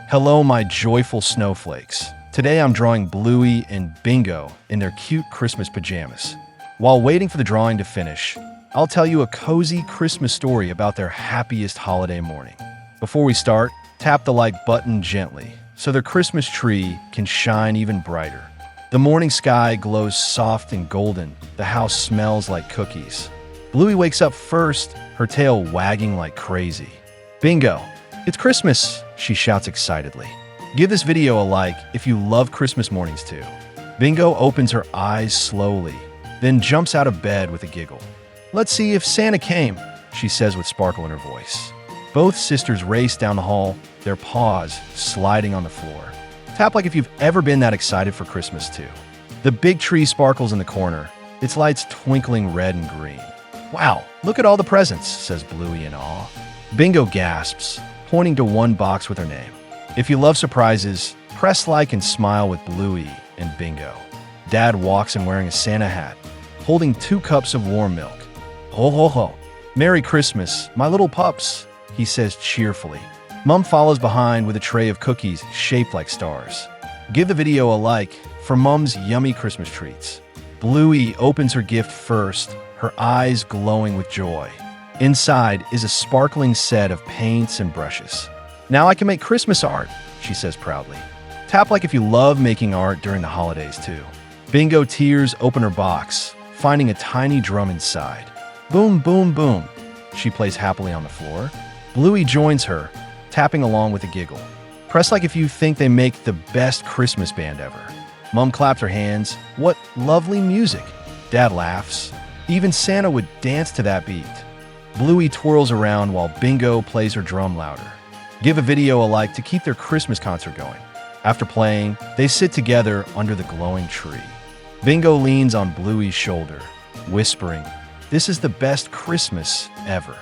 Hello, my joyful snowflakes. Today I'm drawing Bluey and Bingo in their cute Christmas pajamas. While waiting for the drawing to finish, I'll tell you a cozy Christmas story about their happiest holiday morning. Before we start, tap the like button gently so their Christmas tree can shine even brighter. The morning sky glows soft and golden. The house smells like cookies. Bluey wakes up first, her tail wagging like crazy. Bingo! It's Christmas, she shouts excitedly. Give this video a like if you love Christmas mornings too. Bingo opens her eyes slowly, then jumps out of bed with a giggle. Let's see if Santa came, she says with sparkle in her voice. Both sisters race down the hall, their paws sliding on the floor. Tap like if you've ever been that excited for Christmas too. The big tree sparkles in the corner, its lights twinkling red and green. Wow, look at all the presents, says Bluey in awe. Bingo gasps, pointing to one box with her name. If you love surprises, press like and smile with Bluey and Bingo. Dad walks in wearing a Santa hat, holding 2 cups of warm milk. Ho ho ho! Merry Christmas, my little pups, he says cheerfully. Mom follows behind with a tray of cookies shaped like stars. Give the video a like for Mom's yummy Christmas treats. Bluey opens her gift first, her eyes glowing with joy. Inside is a sparkling set of paints and brushes. Now I can make Christmas art, she says proudly. Tap like if you love making art during the holidays too. Bingo tears open her box, finding a tiny drum inside. Boom, boom, boom. She plays happily on the floor. Bluey joins her, tapping along with a giggle. Press like if you think they make the best Christmas band ever. Mom claps her hands. What lovely music. Dad laughs. Even Santa would dance to that beat. Bluey twirls around while Bingo plays her drum louder. Give a video a like to keep their Christmas concert going. After playing, they sit together under the glowing tree. Bingo leans on Bluey's shoulder, whispering, "This is the best Christmas ever."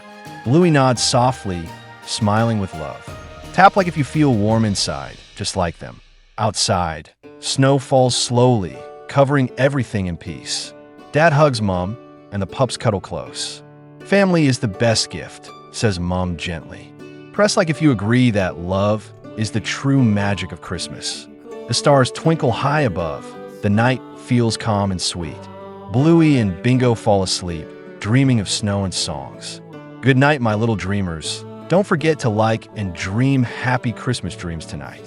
Bluey nods softly, smiling with love. Tap like if you feel warm inside, just like them. Outside, snow falls slowly, covering everything in peace. Dad hugs Mom, and the pups cuddle close. Family is the best gift, says Mom gently. Press like if you agree that love is the true magic of Christmas. The stars twinkle high above. The night feels calm and sweet. Bluey and Bingo fall asleep, dreaming of snow and songs. Good night, my little dreamers. Don't forget to like and dream happy Christmas dreams tonight.